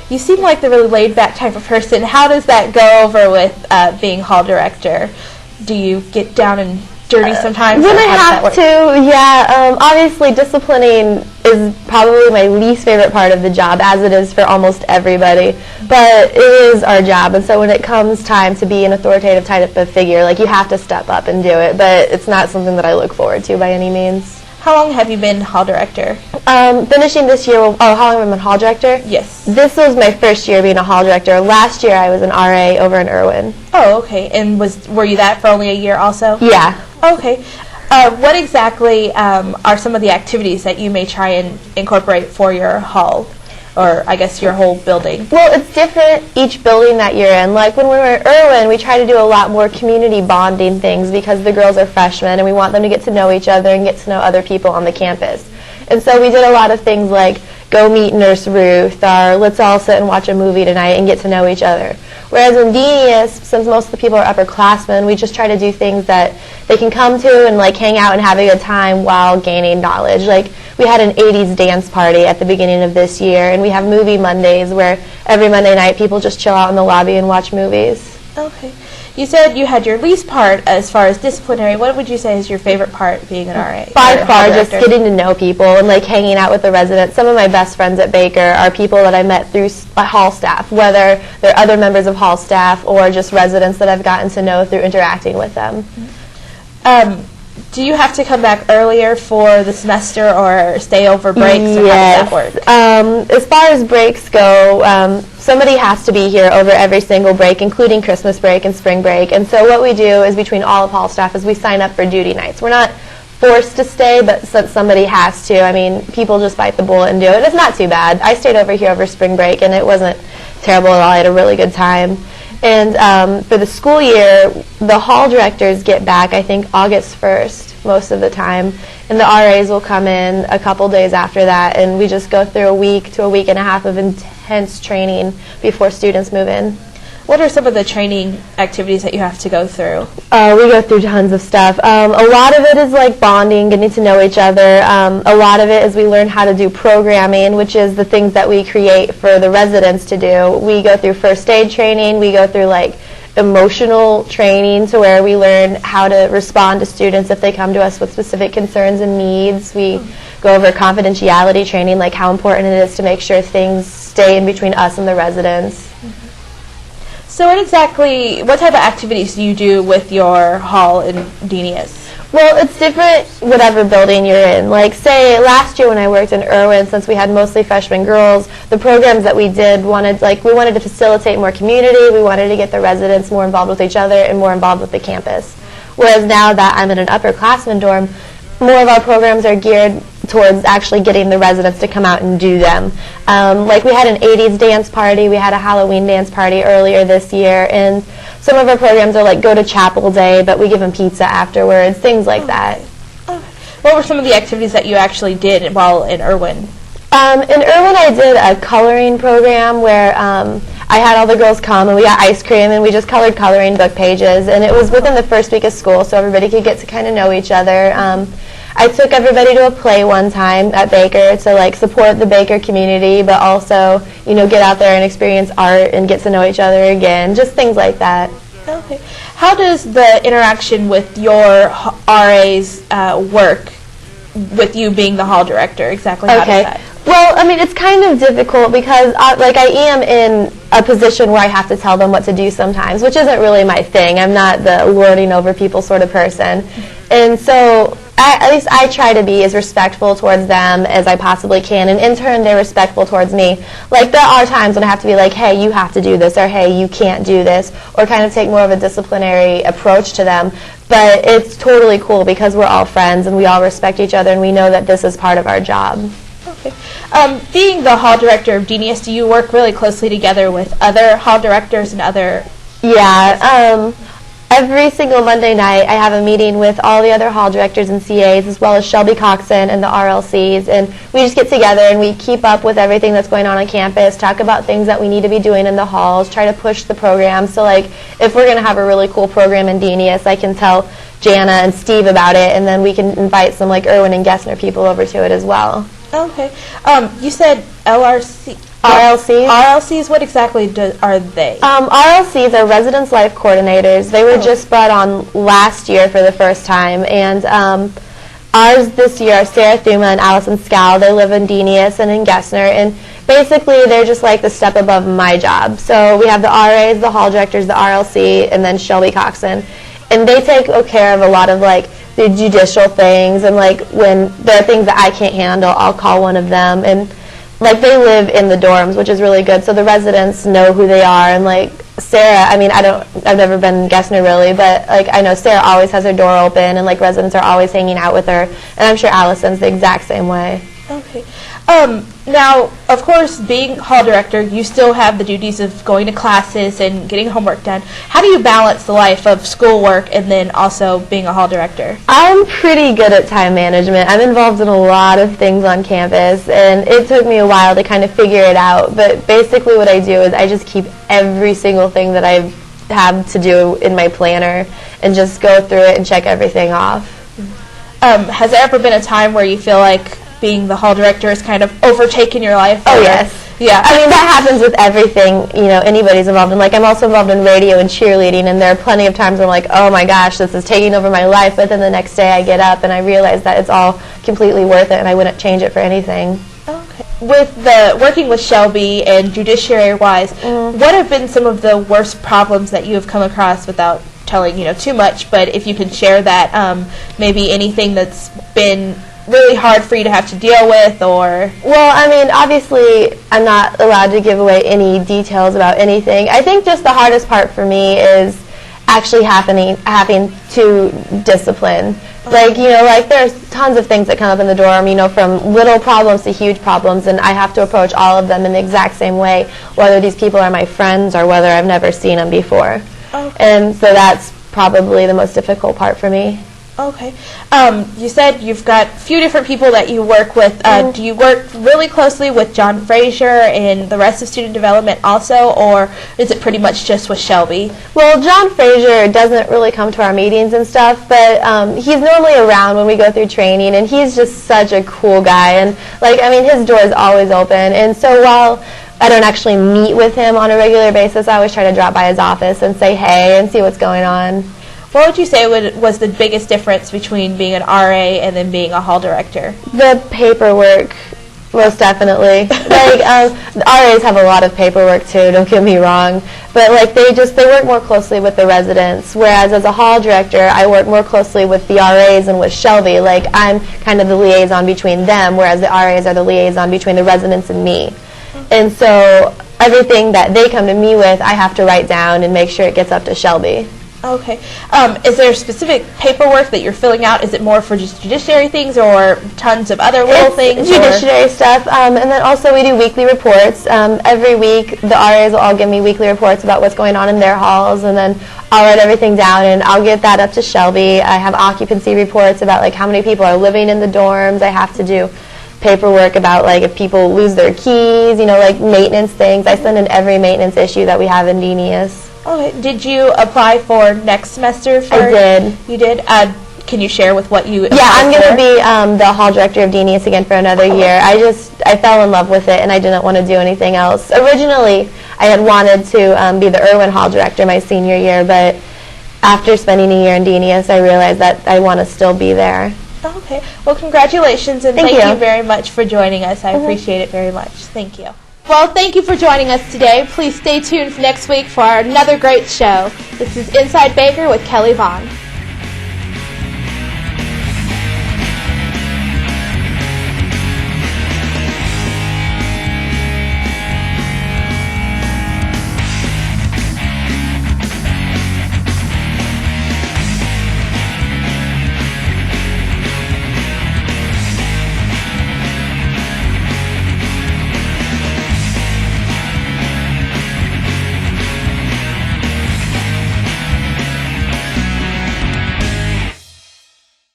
You seem like the really laid-back type of person. How does that go over with being hall director? Do you get down and dirty sometimes? When I have to, yeah. Obviously, disciplining is probably my least favorite part of the job, as it is for almost everybody. But it is our job, and so when it comes time to be an authoritative type of figure, like, you have to step up and do it. But it's not something that I look forward to by any means. How long have you been hall director? Finishing this year. Oh, how long have I been hall director? Yes. This was my first year being a hall director. Last year I was an RA over in Irwin. Oh, okay. And were you that for only a year also? Yeah. Okay. What exactly are some of the activities that you may try and incorporate for your hall, or I guess your whole building? Well, it's different each building that you're in. Like when we were in Irwin, we try to do a lot more community bonding things because the girls are freshmen and we want them to get to know each other and get to know other people on the campus. And so we did a lot of things like go meet Nurse Ruth, or let's all sit and watch a movie tonight and get to know each other. Whereas in Denious, since most of the people are upperclassmen, we just try to do things that they can come to and like hang out and have a good time while gaining knowledge. Like we had an 80s dance party at the beginning of this year, and we have movie Mondays where every Monday night people just chill out in the lobby and watch movies. Okay. You said you had your least part as far as disciplinary. What would you say is your favorite part being an RA? By far, just getting to know people and like hanging out with the residents. Some of my best friends at Baker are people that I met through hall staff, whether they're other members of hall staff or just residents that I've gotten to know through interacting with them. Do you have to come back earlier for the semester or stay over breaks? Or yes. How does that work? As far as breaks go, somebody has to be here over every single break, including Christmas break and spring break. And so what we do is between all of hall staff is we sign up for duty nights. We're not forced to stay, but since somebody has to, I mean, people just bite the bullet and do it. It's not too bad. I stayed over here over spring break, and it wasn't terrible at all. I had a really good time. And for the school year, the hall directors get back, I think, August 1st most of the time. And the RAs will come in a couple days after that, and we just go through a week to a week and a half of intense training before students move in. What are some of the training activities that you have to go through? We go through tons of stuff. A lot of it is like bonding, getting to know each other. A lot of it is we learn how to do programming, which is the things that we create for the residents to do. We go through first aid training. We go through like emotional training, to where we learn how to respond to students if they come to us with specific concerns and needs. We go over confidentiality training, like how important it is to make sure things stay in between us and the residents. So what type of activities do you do with your hall in Denious? Well, it's different whatever building you're in. Like, say, last year when I worked in Irwin, since we had mostly freshman girls, the programs that we did we wanted to facilitate more community. We wanted to get the residents more involved with each other and more involved with the campus. Whereas now that I'm in an upperclassman dorm, more of our programs are geared towards actually getting the residents to come out and do them. Like we had an 80s dance party, we had a Halloween dance party earlier this year, and some of our programs are like go to chapel day, but we give them pizza afterwards, things like that. What were some of the activities that you actually did while in Irwin? In Irwin I did a coloring program where I had all the girls come and we got ice cream and we just colored coloring book pages, and it was within the first week of school so everybody could get to kind of know each other. I took everybody to a play one time at Baker to like support the Baker community, but also, you know, get out there and experience art and get to know each other again, just things like that. Okay. How does the interaction with your RAs work with you being the hall director? Exactly how does that? Well, I mean, it's kind of difficult because I am in a position where I have to tell them what to do sometimes, which isn't really my thing. I'm not the lording over people sort of person. And so at least I try to be as respectful towards them as I possibly can, and in turn they're respectful towards me. Like there are times when I have to be like, hey, you have to do this, or hey, you can't do this, or kind of take more of a disciplinary approach to them. But it's totally cool because we're all friends and we all respect each other and we know that this is part of our job. Okay. Being the hall director of Denious, do you work really closely together with other hall directors and other... Yeah. Every single Monday night I have a meeting with all the other hall directors and CAs as well as Shelby Coxon and the RLCs, and we just get together and we keep up with everything that's going on campus, talk about things that we need to be doing in the halls, try to push the program. So like if we're going to have a really cool program in Denious, I can tell Jana and Steve about it, and then we can invite some like Irwin and Gessner people over to it as well. Okay. You said LRC. RLCs. RLCs, what exactly are they? RLCs are Residence Life Coordinators. They were just brought on last year for the first time, and ours this year are Sarah Thuma and Allison Scal. They live in Denious and in Gessner, and basically they're just like the step above my job. So we have the RAs, the hall directors, the RLC, and then Shelby Coxon, and they take care of a lot of like the judicial things, and like when there are things that I can't handle, I'll call one of them, and like they live in the dorms, which is really good, so the residents know who they are. And like Sarah, I mean, I've never been in Gessner really, but like I know Sarah always has her door open, and like residents are always hanging out with her, and I'm sure Allison's the exact same way. Okay. Now, of course, being hall director, you still have the duties of going to classes and getting homework done. How do you balance the life of schoolwork and then also being a hall director? I'm pretty good at time management. I'm involved in a lot of things on campus, and it took me a while to kind of figure it out, but basically what I do is I just keep every single thing that I have to do in my planner and just go through it and check everything off. Has there ever been a time where you feel like being the hall director has kind of overtaken your life? Oh, yes. Yeah. I mean, that happens with everything, anybody's involved in. Like, I'm also involved in radio and cheerleading, and there are plenty of times where I'm like, oh my gosh, this is taking over my life, but then the next day I get up and I realize that it's all completely worth it and I wouldn't change it for anything. Okay. With the working with Shelby and judiciary-wise, what have been some of the worst problems that you have come across, without telling too much, but if you can share that, maybe anything that's been really hard for you to have to deal with? Or well, I mean, obviously I'm not allowed to give away any details about anything. I think just the hardest part for me is actually having to discipline. Like, there's tons of things that come up in the dorm, from little problems to huge problems, and I have to approach all of them in the exact same way, whether these people are my friends or whether I've never seen them before. Okay. And so that's probably the most difficult part for me. Okay. You said you've got a few different people that you work with. Do you work really closely with John Frazier and the rest of student development also, or is it pretty much just with Shelby? Well, John Frazier doesn't really come to our meetings and stuff, but he's normally around when we go through training, and he's just such a cool guy, and his door is always open. And so while I don't actually meet with him on a regular basis, I always try to drop by his office and say hey and see what's going on. What would you say was the biggest difference between being an RA and then being a hall director? The paperwork, most definitely. RAs have a lot of paperwork too, don't get me wrong, but they work more closely with the residents, whereas as a hall director, I work more closely with the RAs and with Shelby. I'm kind of the liaison between them, whereas the RAs are the liaison between the residents and me. And so everything that they come to me with, I have to write down and make sure it gets up to Shelby. Okay. Is there specific paperwork that you're filling out? Is it more for just judiciary things or tons of other little things? Judiciary stuff. And then also we do weekly reports. Every week the RAs will all give me weekly reports about what's going on in their halls, and then I'll write everything down and I'll get that up to Shelby. I have occupancy reports about how many people are living in the dorms. I have to do paperwork about if people lose their keys, maintenance things. I send in every maintenance issue that we have in Denious. Okay. Did you apply for next semester? I did. You did? Can you share with what you applied Yeah, I'm going to for? be the hall director of Denious again for another year. I fell in love with it, and I didn't want to do anything else. Originally, I had wanted to be the Irwin hall director my senior year, but after spending a year in Denious, I realized that I want to still be there. Okay. Well, congratulations, and thank you very much for joining us. I appreciate it very much. Thank you. Well, thank you for joining us today. Please stay tuned for next week for another great show. This is Inside Baker with Kelly Vaughn.